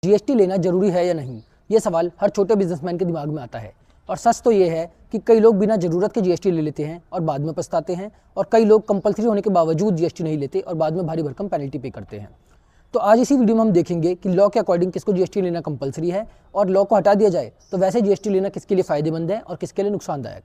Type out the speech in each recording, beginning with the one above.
GST लेना जरूरी है या नहीं, ये सवाल हर छोटे बिजनेसमैन के दिमाग में आता है। और सच तो ये है कि कई लोग बिना जरूरत के जीएसटी ले लेते हैं और बाद में पछताते हैं, और कई लोग कंपलसरी होने के बावजूद जीएसटी नहीं लेते और बाद में भारी भरकम पेनल्टी पे करते हैं। तो आज इसी वीडियो में हम देखेंगे कि लॉ के अकॉर्डिंग किसको जीएसटी लेना कंपलसरी है, और लॉ को हटा दिया जाए तो वैसे जीएसटी लेना किसके लिए फायदेमंद है और किसके लिए नुकसानदायक।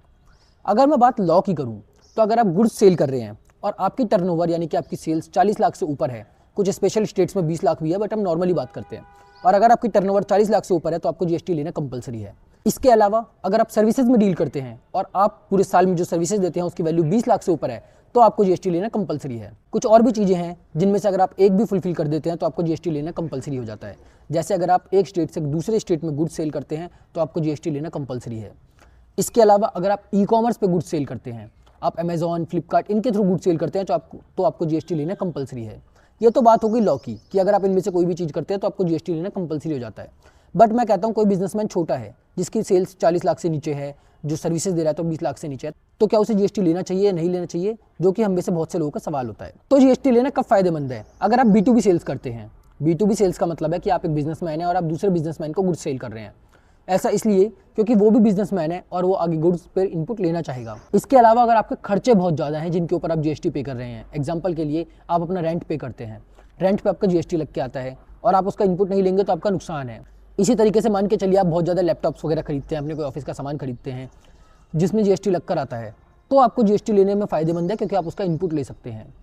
अगर मैं बात लॉ की करूँ तो अगर आप गुड्स सेल कर रहे हैं और आपकी टर्नओवर यानी कि आपकी सेल्स 40 लाख से ऊपर है, कुछ स्पेशल स्टेट्स में 20 लाख भी है बट हम नॉर्मली बात करते हैं, और अगर आपकी टर्नओवर 40 लाख से ऊपर है तो आपको जीएसटी लेना कंपलसरी है। इसके अलावा अगर आप सर्विसेज में डील करते हैं और आप पूरे साल में जो सर्विसेज देते हैं उसकी वैल्यू 20 लाख से ऊपर है तो आपको जीएसटी लेना कंपलसरी है। कुछ और भी चीज़ें हैं जिनमें से अगर आप एक भी फुलफिल कर देते हैं तो आपको जीएसटी लेना कंपलसरी हो जाता है। जैसे अगर आप एक स्टेट से दूसरे स्टेट में गुड्स सेल करते हैं तो आपको जीएसटी लेना कंपलसरी है। इसके अलावा अगर आप ई कॉमर्स पे गुड्स सेल करते हैं, आप अमेजॉन, फ्लिपकार्ट इनके थ्रू गुड्स सेल करते हैं तो आपको जीएसटी लेना कंपलसरी है। ये तो बात हो गई लॉ की कि अगर आप इनमें से कोई भी चीज़ करते हैं तो आपको जीएसटी लेना कंपलसरी हो जाता है। बट मैं कहता हूँ कोई बिजनेसमैन छोटा है जिसकी सेल्स 40 लाख से नीचे है, जो सर्विसेज दे रहा है तो 20 लाख से नीचे है, तो क्या उसे जीएसटी लेना चाहिए या नहीं लेना चाहिए, जो कि हम में से बहुत से लोगों का सवाल होता है। तो जीएसटी लेना कब फायदेमंद है? अगर आप B2B सेल्स करते हैं। B2B सेल्स का मतलब है कि आप एक बिजनेसमैन है और आप दूसरे बिजनेसमैन को गुड्स सेल कर रहे हैं। ऐसा इसलिए क्योंकि वो भी बिजनेसमैन है और वो आगे गुड्स पर इनपुट लेना चाहेगा। इसके अलावा अगर आपके खर्चे बहुत ज़्यादा हैं जिनके ऊपर आप जीएसटी पे कर रहे हैं, एग्जाम्पल के लिए आप अपना रेंट पे करते हैं, रेंट पे आपका जीएसटी लग के आता है और आप उसका इनपुट नहीं लेंगे तो आपका नुकसान है। इसी तरीके से मान के चलिए आप बहुत ज़्यादा लैपटॉप्स वगैरह खरीदते हैं, अपने कोई ऑफिस का सामान खरीदते हैं जिसमें जीएसटी लग कर आता है, तो आपको जीएसटी लेने में फ़ायदेमंद है क्योंकि आप उसका इनपुट ले सकते हैं।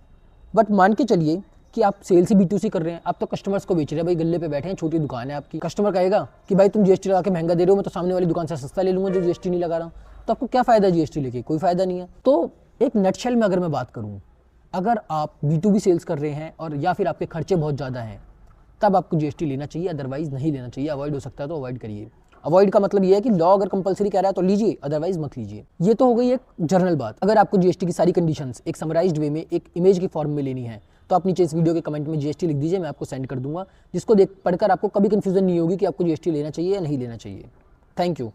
बट मान के चलिए कि आप सेल्स ही B2C कर रहे हैं, आप तो कस्टमर्स को बेच रहे हैं, भाई गल्ले पे बैठे हैं, छोटी दुकान है आपकी, कस्टमर कहेगा कि भाई तुम जीएसटी लगा के महंगा दे रहे हो, मैं तो सामने वाली दुकान से सस्ता ले लूँगा जो जीएसटी नहीं लगा रहा हूँ, तो आपको क्या फ़ायदा जीएसटी लेके? कोई फ़ायदा नहीं है। तो एक नटशेल में अगर मैं बात करूँ, अगर आप B2B सेल्स कर रहे हैं और या फिर आपके खर्चे बहुत ज़्यादा हैं तब आपको जीएसटी लेना चाहिए, अदरवाइज़ नहीं लेना चाहिए। अवॉइड हो सकता है तो अवॉइड करिए। अवॉइड का मतलब ये है कि लॉ अगर कंपलसरी कह रहा है तो लीजिए, अदरवाइज मत लीजिए। ये तो हो गई एक जनरल बात। अगर आपको जीएसटी की सारी कंडीशंस एक समराइज्ड वे में एक इमेज की फॉर्म में लेनी है तो आप नीचे इस वीडियो के कमेंट में जीएसटी लिख दीजिए, मैं आपको सेंड कर दूंगा, जिसको देख पढ़कर आपको कभी कंफ्यूजन नहीं होगी कि आपको जीएसटी लेना चाहिए या नहीं लेना चाहिए। Thank you.